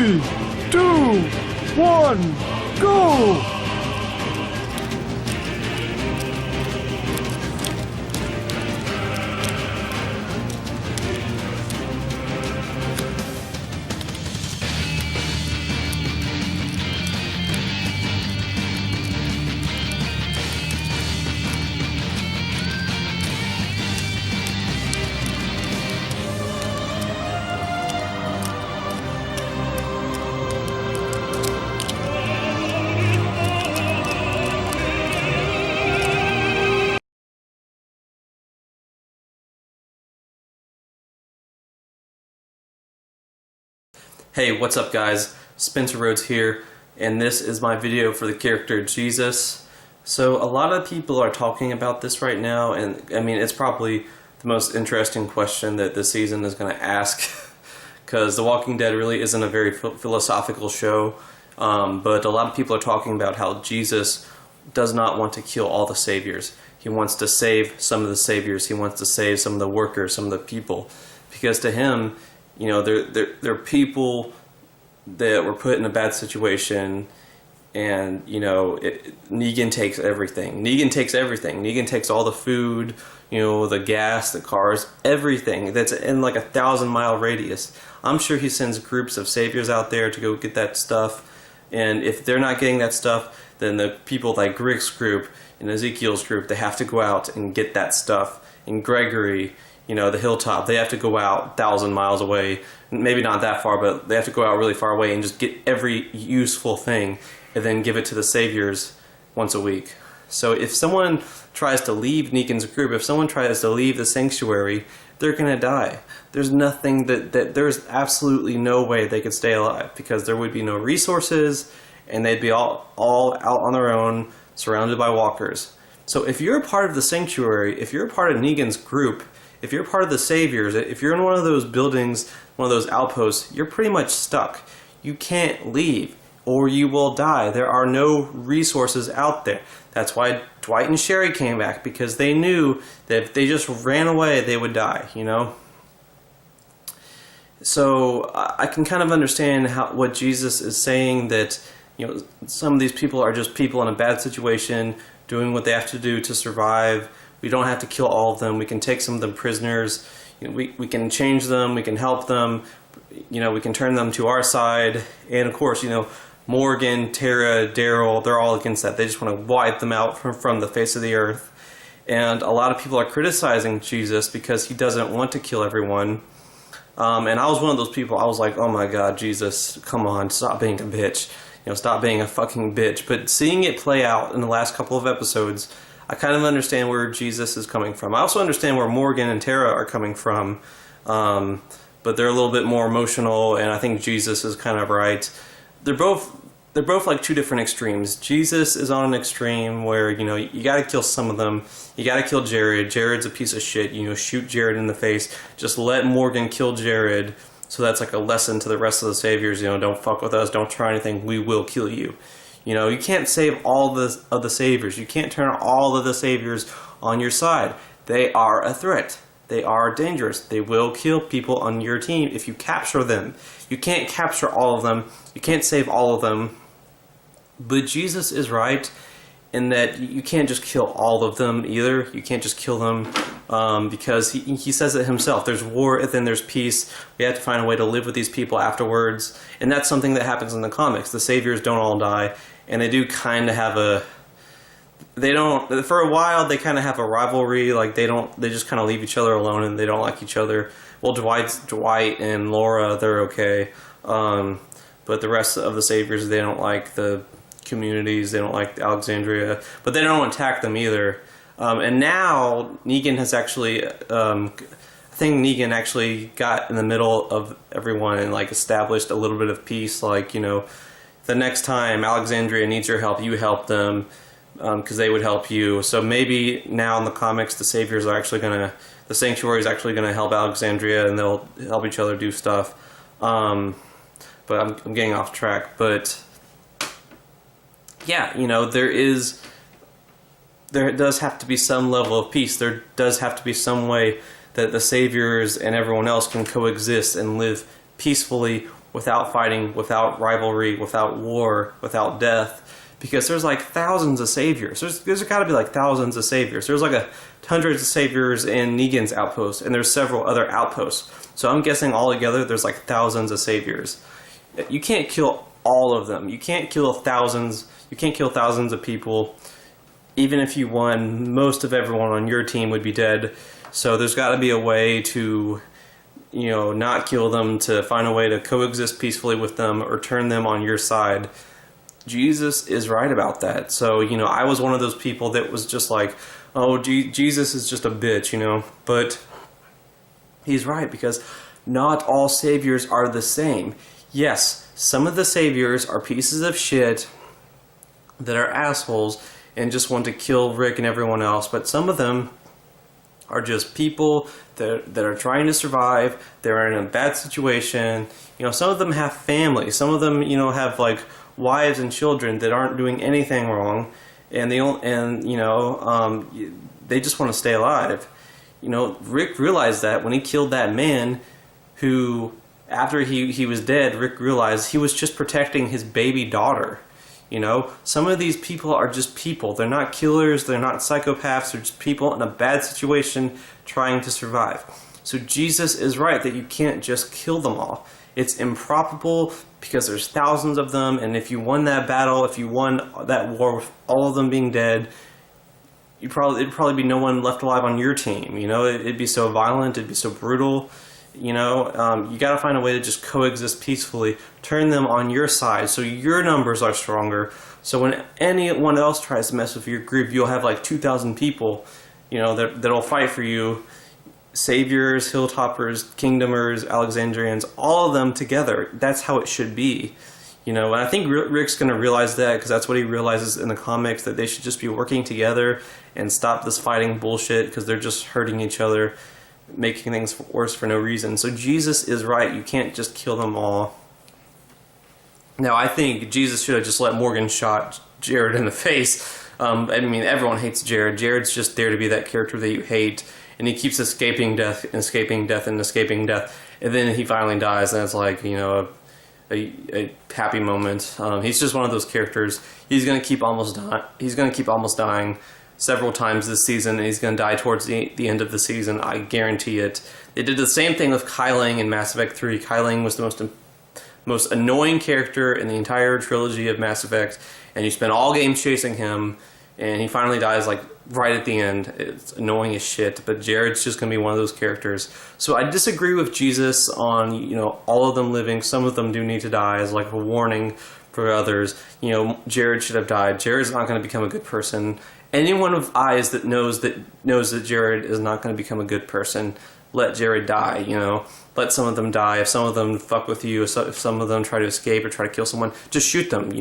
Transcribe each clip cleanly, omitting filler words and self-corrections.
3, 2, 1, go! Hey, what's up guys? Spencer Rhodes here, and this is my video for the character Jesus. So a lot of people are talking about this right now, and I mean it's probably the most interesting question that this season is going to ask because The Walking Dead really isn't a very philosophical show, but a lot of people are talking about how Jesus does not want to kill all the saviors. He wants to save some of the saviors. He wants to save some of the workers, some of the people, because to him, you know, they're people that were put in a bad situation, and you know, Negan takes everything. Negan takes everything. Negan takes all the food, you know, the gas, the cars, everything that's in like a 1,000-mile radius. I'm sure he sends groups of saviors out there to go get that stuff, and if they're not getting that stuff, then the people like Rick's group and Ezekiel's group, they have to go out and get that stuff. And Gregory, you know, the Hilltop, they have to go out 1,000 miles away, maybe not that far, but they have to go out really far away and just get every useful thing and then give it to the saviors once a week. So if someone tries to leave Negan's group, if someone tries to leave the sanctuary, they're going to die. There's nothing there's absolutely no way they could stay alive, because there would be no resources and they'd be all out on their own, surrounded by walkers. So if you're a part of the sanctuary, if you're a part of Negan's group, if you're part of the saviors, if you're in one of those buildings, one of those outposts, you're pretty much stuck. You can't leave or you will die. There are no resources out there. That's why Dwight and Sherry came back, because they knew that if they just ran away, they would die, you know? So I can kind of understand what Jesus is saying, that, you know, some of these people are just people in a bad situation, doing what they have to do to survive. We don't have to kill all of them. We can take some of them prisoners. You know, we can change them. We can help them. You know, we can turn them to our side. And of course, you know, Morgan, Tara, Daryl, they're all against that. They just want to wipe them out from the face of the earth. And a lot of people are criticizing Jesus because he doesn't want to kill everyone. And I was one of those people. I was like, oh my God, Jesus, come on, stop being a bitch. You know, stop being a fucking bitch. But seeing it play out in the last couple of episodes, I kind of understand where Jesus is coming from. I also understand where Morgan and Tara are coming from, but they're a little bit more emotional, and I think Jesus is kind of right. They're both like two different extremes. Jesus is on an extreme where, you know, you got to kill some of them. You got to kill Jared. Jared's a piece of shit. You know, shoot Jared in the face. Just let Morgan kill Jared. So that's like a lesson to the rest of the saviors. You know, don't fuck with us. Don't try anything. We will kill you. You know, you can't save all of the saviors. You can't turn all of the saviors on your side. They are a threat. They are dangerous. They will kill people on your team if you capture them. You can't capture all of them. You can't save all of them. But Jesus is right in that you can't just kill all of them either. You can't just kill them because he says it himself. There's war and then there's peace. We have to find a way to live with these people afterwards. And that's something that happens in the comics. The saviors don't all die. And they do kind of have for a while they kind of have a rivalry. Like they just kind of leave each other alone and they don't like each other. Well, Dwight and Laura, they're okay. But the rest of the saviors, they don't like the communities, they don't like Alexandria, but they don't attack them either. And now Negan has actually, I think Negan actually got in the middle of everyone and like established a little bit of peace. Like, you know, the next time Alexandria needs your help, you help them, because they would help you. So maybe now in the comics, the saviors are actually the sanctuary is actually gonna help Alexandria, and they'll help each other do stuff. But I'm getting off track. But yeah, you know, there does have to be some level of peace. There does have to be some way that the saviors and everyone else can coexist and live peacefully without fighting, without rivalry, without war, without death. Because there's like thousands of saviors. There's got to be like thousands of saviors. There's like hundreds of saviors in Negan's outpost, and there's several other outposts. So I'm guessing all together there's like thousands of saviors. You can't kill all of them. You can't kill thousands. You can't kill thousands of people. Even if you won, most of everyone on your team would be dead. So there's got to be a way to, not kill them, to find a way to coexist peacefully with them or turn them on your side. Jesus is right about that. So, I was one of those people that was just like, oh, Jesus is just a bitch, But he's right, because not all saviors are the same. Yes, some of the saviors are pieces of shit that are assholes and just want to kill Rick and everyone else. But some of them are just people that are trying to survive. They're in a bad situation. Some of them have families. Some of them, have like wives and children that aren't doing anything wrong, and they just want to stay alive. Rick realized that when he killed that man, who after he was dead, Rick realized he was just protecting his baby daughter. Some of these people are just people. They're not killers. They're not psychopaths. They're just people in a bad situation trying to survive. So Jesus is right that you can't just kill them all. It's improbable because there's thousands of them, and if you won that battle, if you won that war with all of them being dead, it'd probably be no one left alive on your team. It'd be so violent, it'd be so brutal. You got to find a way to just coexist peacefully, turn them on your side so your numbers are stronger. So when anyone else tries to mess with your group, you'll have like 2,000 people, that'll fight for you. Saviors, Hilltoppers, Kingdomers, Alexandrians, all of them together. That's how it should be. And I think Rick's going to realize that, because that's what he realizes in the comics, that they should just be working together and stop this fighting bullshit, because they're just hurting each other, making things worse for no reason. So Jesus is right. You can't just kill them all. Now, I think Jesus should have just let Morgan shot Jared in the face. Everyone hates Jared. Jared's just there to be that character that you hate, and he keeps escaping death and escaping death and escaping death, and then he finally dies, and it's like, a happy moment. He's just one of those characters. He's gonna keep almost dying several times this season, and he's gonna die towards the end of the season. I guarantee it. They did the same thing with Kai Lang in Mass Effect 3. Kai Lang was the most annoying character in the entire trilogy of Mass Effect, and you spend all games chasing him, and he finally dies like right at the end. It's annoying as shit, but Jared's just going to be one of those characters. So I disagree with Jesus on, all of them living. Some of them do need to die as like a warning for others. Jared should have died. Jared's not going to become a good person. Anyone with eyes that knows that Jared is not going to become a good person, let Jared die, Let some of them die. If some of them fuck with you, if some of them try to escape or try to kill someone, just shoot them,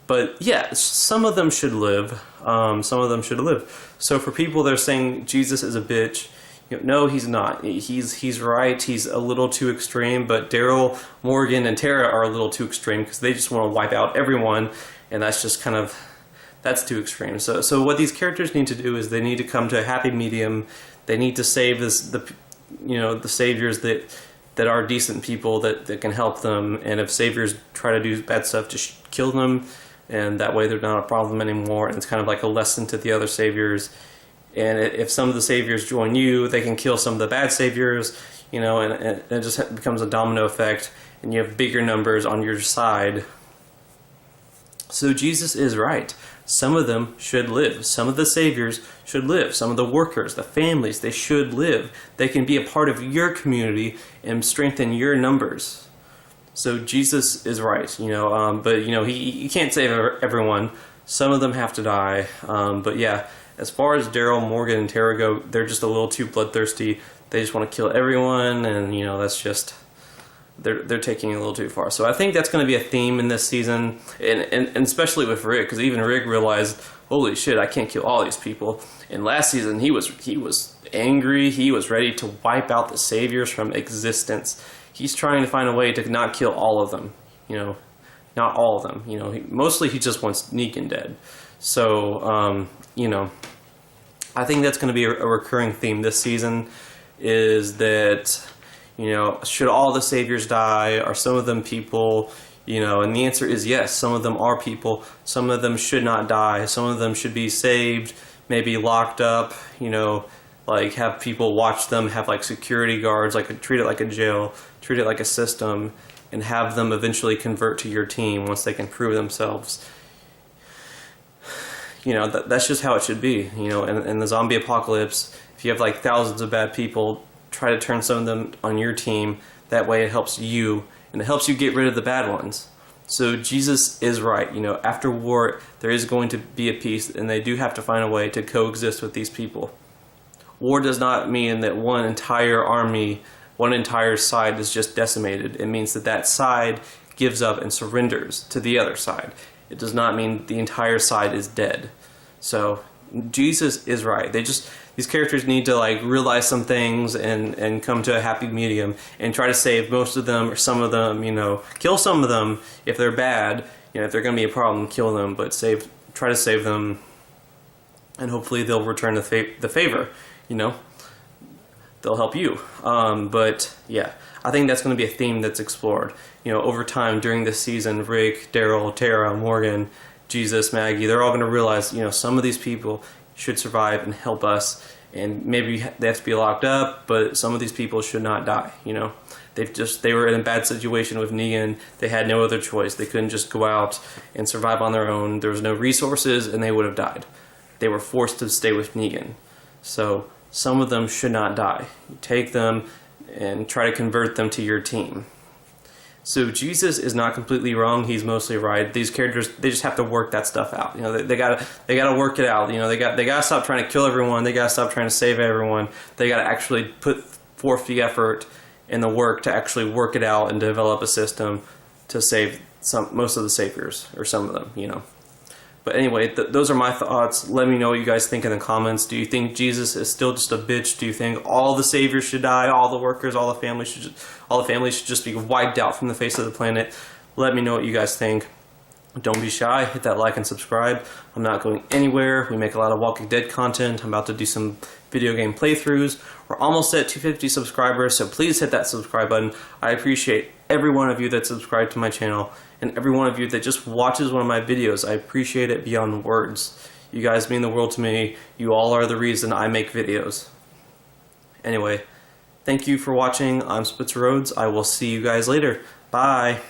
But yeah, some of them should live. Some of them should live. So for people that are saying Jesus is a bitch, no, he's not. He's right. He's a little too extreme. But Daryl, Morgan, and Tara are a little too extreme because they just want to wipe out everyone, and that's just that's too extreme. So what these characters need to do is they need to come to a happy medium. They need to save the saviors that are decent people that can help them. And if saviors try to do bad stuff, just kill them. And that way they're not a problem anymore, and it's kind of like a lesson to the other saviors. And if some of the saviors join you, they can kill some of the bad saviors, and it just becomes a domino effect, and you have bigger numbers on your side. So Jesus is right. Some of them should live. Some of the saviors should live. Some of the workers, the families, they should live. They can be a part of your community and strengthen your numbers. So Jesus is right, but he can't save everyone. Some of them have to die. But yeah, as far as Daryl, Morgan, and Tara go, they're just a little too bloodthirsty. They just want to kill everyone, and that's just they're taking it a little too far. So I think that's going to be a theme in this season, and especially with Rick, because even Rick realized, holy shit, I can't kill all these people. And last season he was angry. He was ready to wipe out the saviors from existence. He's trying to find a way to not kill all of them, not all of them. Mostly he just wants Negan dead. So, I think that's going to be a recurring theme this season, is that, You know, should all the saviors die? Are some of them people? You know, and the answer is yes. Some of them are people. Some of them should not die. Some of them should be saved, maybe locked up, you know, like have people watch them, have like security guards, like treat it like a jail, treat it like a system, and have them eventually convert to your team once they can prove themselves. You know, that's just how it should be. You know, in the zombie apocalypse, if you have like thousands of bad people, try to turn some of them on your team. That way it helps you, and it helps you get rid of the bad ones. So Jesus is right. You know, after war, there is going to be a peace, and they do have to find a way to coexist with these people. War does not mean that one entire army, one entire side is just decimated. It means that that side gives up and surrenders to the other side. It does not mean the entire side is dead. So Jesus is right. These characters need to like realize some things and come to a happy medium and try to save most of them or some of them, you know, kill some of them if they're bad, you know, if they're going to be a problem, kill them, but try to save them, and hopefully they'll return the favor, you know, they'll help you. But yeah, I think that's going to be a theme that's explored, you know, over time during this season. Rick, Daryl, Tara, Morgan, Jesus, Maggie, they're all going to realize, you know, some of these people should survive and help us, and maybe they have to be locked up, but some of these people should not die. You know, they were in a bad situation with Negan. They had no other choice. They couldn't just go out and survive on their own. There was no resources, and they would have died. They were forced to stay with Negan. So some of them should not die. You take them and try to convert them to your team. So Jesus is not completely wrong. He's mostly right. These characters, they just have to work that stuff out. You know, they gotta work it out. You know, they gotta stop trying to kill everyone. They gotta stop trying to save everyone. They gotta actually put forth the effort and the work to actually work it out and develop a system to save most of the saviors, or some of them. You know. But anyway, those are my thoughts. Let me know what you guys think in the comments. Do you think Jesus is still just a bitch? Do you think all the saviors should die? All the workers, all the families should just be wiped out from the face of the planet? Let me know what you guys think. Don't be shy. Hit that like and subscribe. I'm not going anywhere. We make a lot of Walking Dead content. I'm about to do some video game playthroughs. We're almost at 250 subscribers, so please hit that subscribe button. I appreciate every one of you that subscribe to my channel, and every one of you that just watches one of my videos. I appreciate it beyond words. You guys mean the world to me. You all are the reason I make videos. Anyway, thank you for watching. I'm Spitzer Rhodes. I will see you guys later. Bye.